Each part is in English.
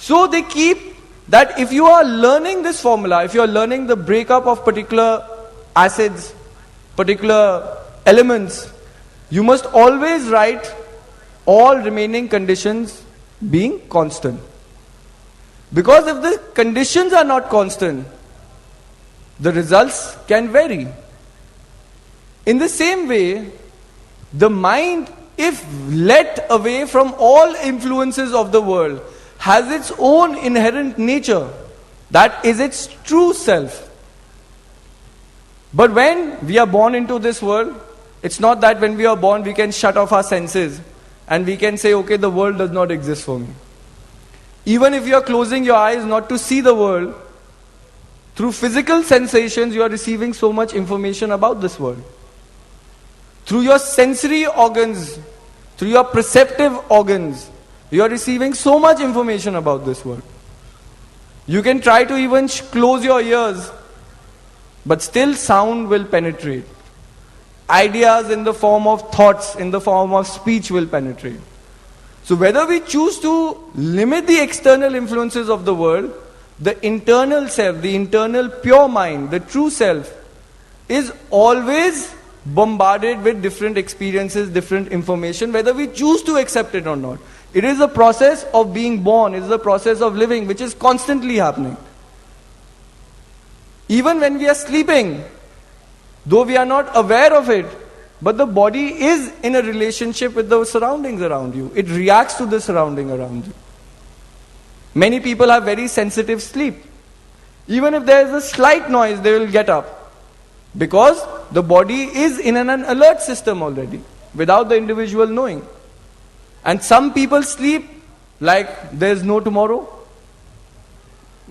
So they keep that if you are learning this formula, if you are learning the breakup of particular acids, particular elements, you must always write all remaining conditions being constant. Because if the conditions are not constant, the results can vary. In the same way, the mind, if let away from all influences of the world, has its own inherent nature. That is its true self. But when we are born into this world, it's not that when we are born we can shut off our senses and we can say, okay, the world does not exist for me. Even if you are closing your eyes not to see the world, through physical sensations you are receiving so much information about this world. Through your sensory organs, through your perceptive organs, you are receiving so much information about this world. You can try to even close your ears, but still sound will penetrate. Ideas in the form of thoughts, in the form of speech will penetrate. So whether we choose to limit the external influences of the world, the internal self, the internal pure mind, the true self, is always bombarded with different experiences, different information, whether we choose to accept it or not. It is a process of being born, it is a process of living which is constantly happening. Even when we are sleeping, though we are not aware of it, but the body is in a relationship with the surroundings around you. It reacts to the surrounding around you. Many people have very sensitive sleep. Even if there is a slight noise, they will get up. Because the body is in an alert system already, without the individual knowing. And some people sleep like there is no tomorrow.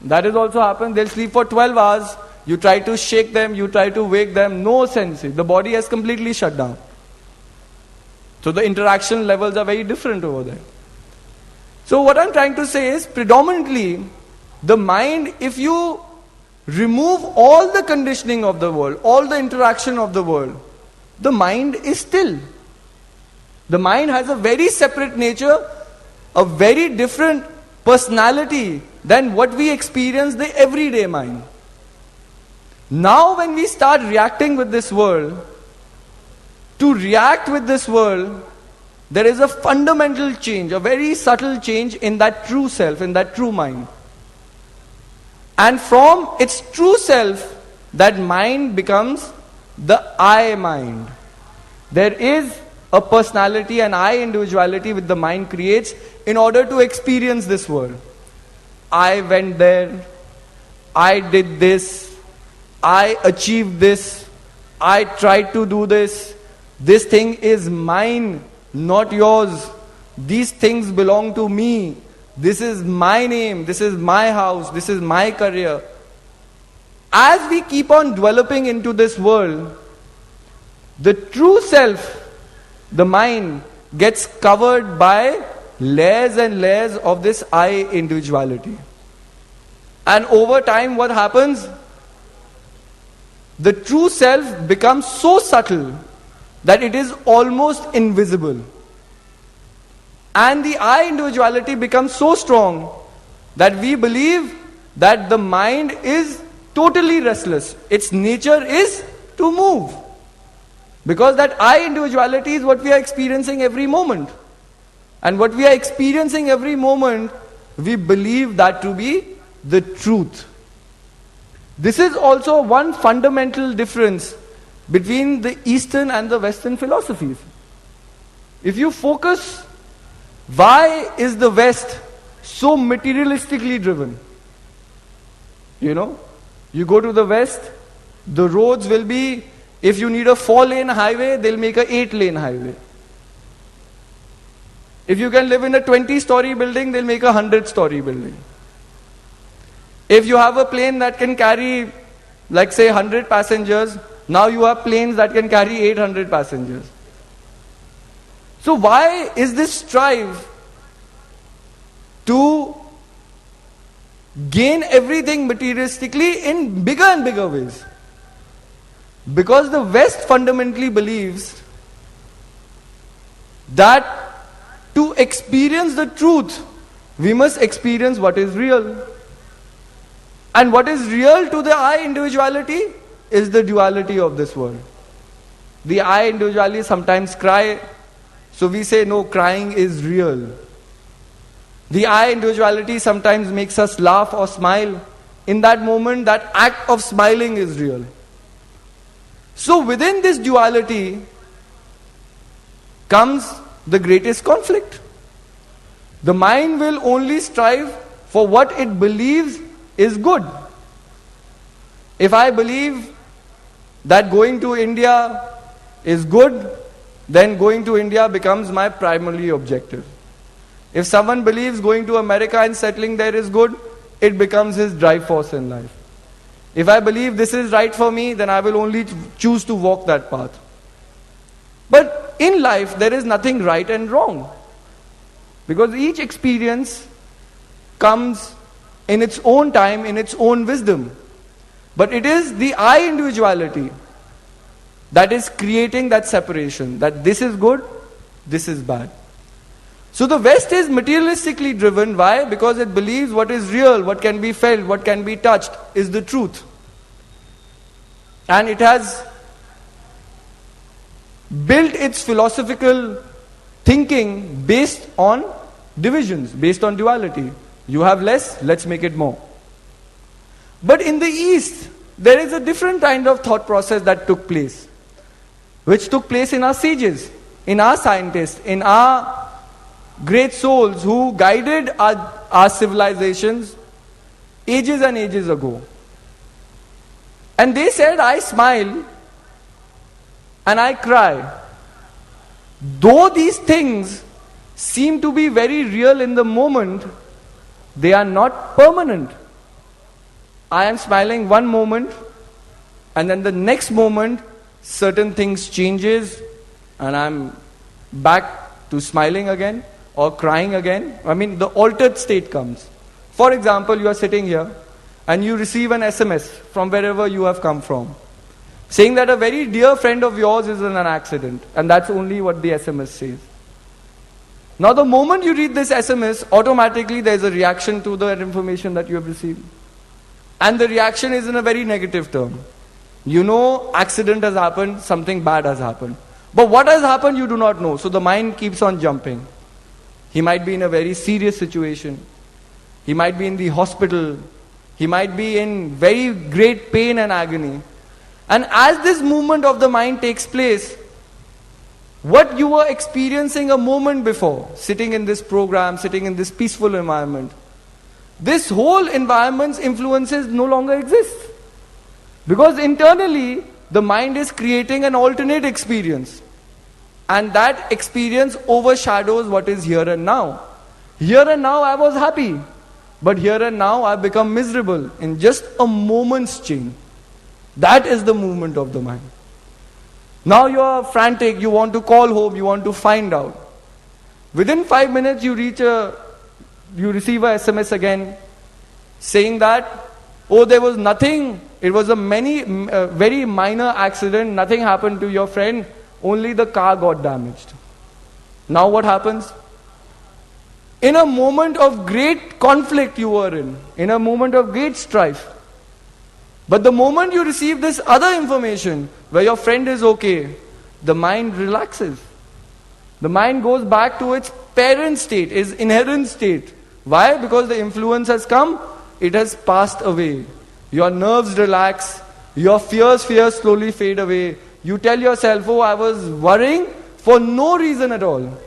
That is also happened. They'll sleep for 12 hours. You try to shake them, you try to wake them, no sense. The body has completely shut down. So the interaction levels are very different over there. So what I'm trying to say is, predominantly, the mind, if you remove all the conditioning of the world, all the interaction of the world, the mind is still. The mind has a very separate nature, a very different personality than what we experience the everyday mind. Now when we start reacting with this world, to react with this world, there is a fundamental change, a very subtle change in that true self, in that true mind. And from its true self, that mind becomes the I mind. There is a personality, an I individuality which the mind creates in order to experience this world. I went there, I did this, I achieved this, I tried to do this, this thing is mine, not yours, these things belong to me, this is my name, this is my house, this is my career. As we keep on developing into this world, the true self, the mind, gets covered by layers and layers of this I individuality. And over time what happens? The true self becomes so subtle that it is almost invisible. And the I individuality becomes so strong that we believe that the mind is totally restless. Its nature is to move. Because that I individuality is what we are experiencing every moment. And what we are experiencing every moment, we believe that to be the truth. This is also one fundamental difference between the Eastern and the Western philosophies. If you focus, why is the West so materialistically driven? You know, you go to the West, the roads will be, if you need a 4-lane highway, they'll make a 8-lane highway. If you can live in a 20-story building, they'll make a 100-story building. If you have a plane that can carry, like say 100 passengers, now you have planes that can carry 800 passengers. So why is this strive to gain everything materialistically in bigger and bigger ways? Because the West fundamentally believes that to experience the truth, We must experience what is real. And what is real to the I individuality is the duality of this world. The I individuality sometimes cry, so we say no, crying is real. The I individuality sometimes makes us laugh or smile. In that moment, that act of smiling is real. So within this duality comes the greatest conflict. The mind will only strive for what it believes is good. If I believe that going to India is good, then going to India becomes my primary objective. If someone believes going to America and settling there is good, it becomes his drive force in life. If I believe this is right for me, then I will only choose to walk that path. But in life, there is nothing right and wrong. Because each experience comes in its own time, in its own wisdom. But it is the I individuality that is creating that separation, that this is good, this is bad. So the West is materialistically driven. Why? Because it believes what is real, what can be felt, what can be touched is the truth. And it has built its philosophical thinking based on divisions, based on duality. You have less, let's make it more. But in the East, there is a different kind of thought process that took place, which took place in our sages, in our scientists, in our great souls who guided our civilizations ages and ages ago. And they said, I smile and I cry. Though these things seem to be very real in the moment, they are not permanent. I am smiling one moment, and then the next moment certain things changes and I'm back to smiling again or crying again. I mean, the altered state comes. For example, you are sitting here and you receive an SMS from wherever you have come from, saying that a very dear friend of yours is in an accident, and that's only what the SMS says. Now the moment you read this SMS, automatically there is a reaction to the information that you have received. And the reaction is in a very negative term. You know, accident has happened, something bad has happened. But what has happened you do not know. So the mind keeps on jumping. He might be in a very serious situation. He might be in the hospital. He might be in very great pain and agony. And as this movement of the mind takes place, what you were experiencing a moment before, sitting in this program, sitting in this peaceful environment, this whole environment's influences no longer exist. Because internally, the mind is creating an alternate experience. And that experience overshadows what is here and now. Here and now I was happy. But here and now I become miserable in just a moment's change. That is the movement of the mind. Now you are frantic, you want to call home, you want to find out. Within 5 minutes you receive a SMS again saying that, oh, there was nothing, it was a very minor accident, nothing happened to your friend, only the car got damaged. Now what happens? In a moment of great conflict you were in a moment of great strife. But the moment you receive this other information, where your friend is okay, the mind relaxes. The mind goes back to its parent state, its inherent state. Why? Because the influence has come, it has passed away. Your nerves relax, your fears slowly fade away. You tell yourself, oh, I was worrying for no reason at all.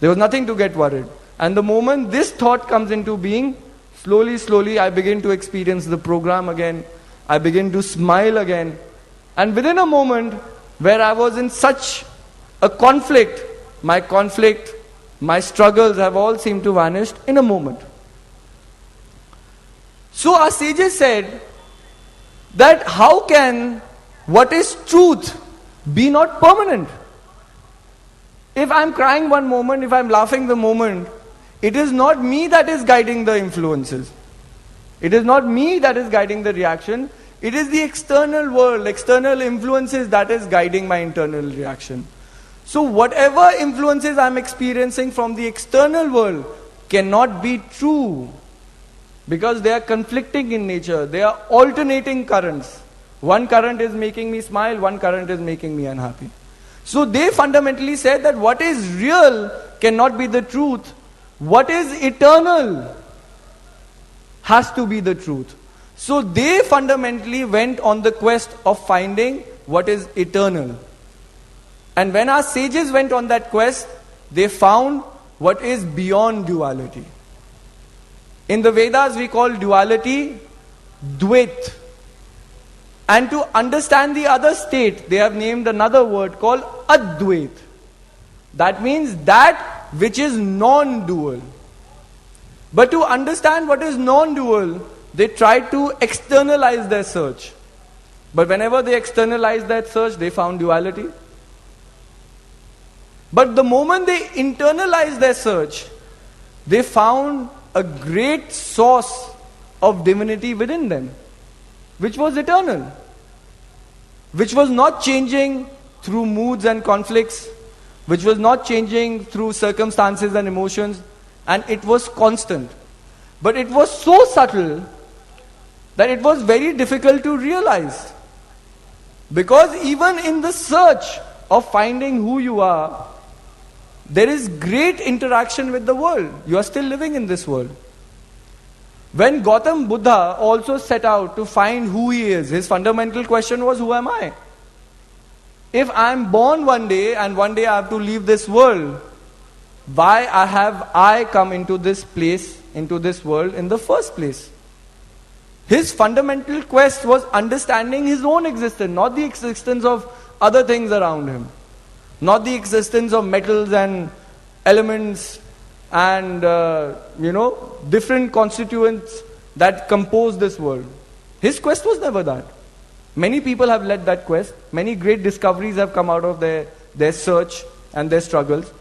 There was nothing to get worried. And the moment this thought comes into being, slowly I begin to experience the program again. I begin to smile again. And within a moment where I was in such a conflict, my struggles have all seemed to vanish in a moment. So our sages said that how can what is truth be not permanent? If I'm crying one moment, if I'm laughing the moment, it is not me that is guiding the influences. It is not me that is guiding the reaction. It is the external world, external influences that is guiding my internal reaction. So whatever influences I'm experiencing from the external world cannot be true because they are conflicting in nature. They are alternating currents. One current is making me smile, one current is making me unhappy. So they fundamentally said that what is real cannot be the truth. What is eternal has to be the truth. So they fundamentally went on the quest of finding what is eternal. And when our sages went on that quest, they found what is beyond duality. In the Vedas we call duality Dvait. And to understand the other state, they have named another word called Advait. That means that which is non-dual. But to understand what is non-dual, they tried to externalize their search. But whenever they externalized that search, they found duality. But the moment they internalized their search, they found a great source of divinity within them, which was eternal, which was not changing through moods and conflicts, which was not changing through circumstances and emotions, and it was constant. But it was so subtle that it was very difficult to realize. Because even in the search of finding who you are, there is great interaction with the world. You are still living in this world. When Gautam Buddha also set out to find who he is, his fundamental question was, who am I? If I am born one day and one day I have to leave this world, why have I come into this place, into this world in the first place? His fundamental quest was understanding his own existence, not the existence of other things around him. Not the existence of metals and elements and, different constituents that compose this world. His quest was never that. Many people have led that quest. Many great discoveries have come out of their search and their struggles.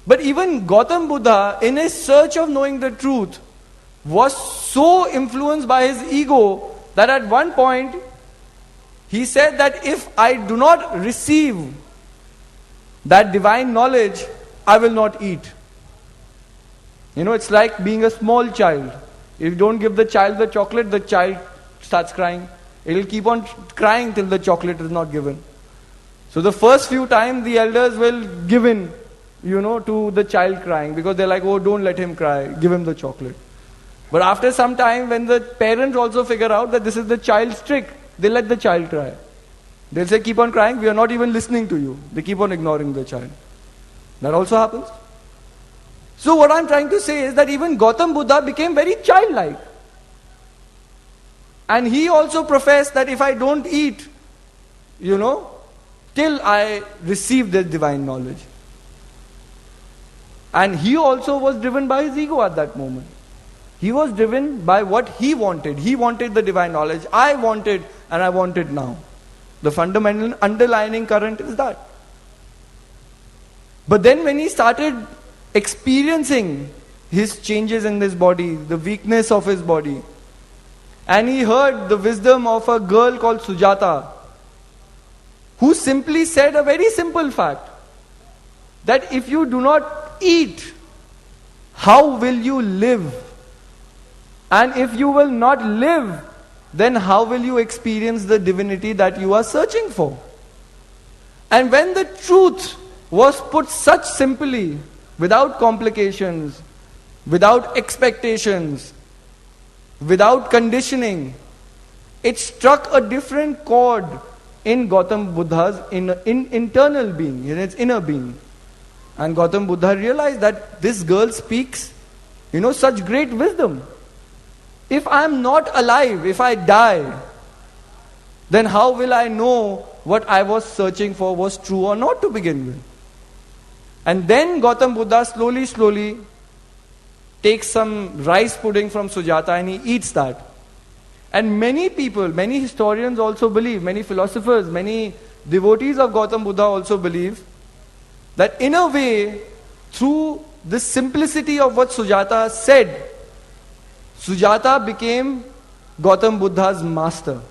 But even Gautam Buddha, in his search of knowing the truth, was so influenced by his ego that at one point he said that if I do not receive that divine knowledge, I will not eat. It's like being a small child. If you don't give the child the child starts crying. It will keep on crying till the chocolate is not given. So the first few times the elders will give in, to the child crying, because they're like, oh, don't let him cry, give him the chocolate. But after some time, when the parents also figure out that this is the child's trick, they let the child cry. They'll say, keep on crying, we are not even listening to you. They keep on ignoring the child. That also happens. So what I'm trying to say is that even Gautam Buddha became very childlike. And he also professed that if I don't eat, till I receive this divine knowledge. And he also was driven by his ego at that moment. He was driven by what he wanted. He wanted the divine knowledge. I wanted, and I want it now. The fundamental underlying current is that. But then when he started experiencing his changes in his body, the weakness of his body, and he heard the wisdom of a girl called Sujata, who simply said a very simple fact, that if you do not eat, how will you live? And if you will not live, then how will you experience the divinity that you are searching for? And when the truth was put such simply, without complications, without expectations, without conditioning, it struck a different chord in Gautam Buddha's internal being, in its inner being. And Gautam Buddha realized that this girl speaks, such great wisdom. If I am not alive, if I die, then how will I know what I was searching for was true or not to begin with? And then Gautam Buddha slowly takes some rice pudding from Sujata and he eats that. And many people, many historians also believe, many philosophers, many devotees of Gautam Buddha also believe that in a way, through the simplicity of what Sujata said, Sujata became Gautam Buddha's master.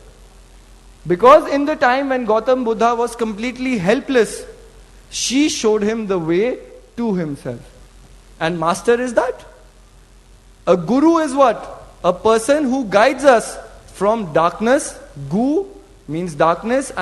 Because in the time when Gautam Buddha was completely helpless, she showed him the way to himself. And master is that. A guru is what? A person who guides us from darkness. Gu means darkness.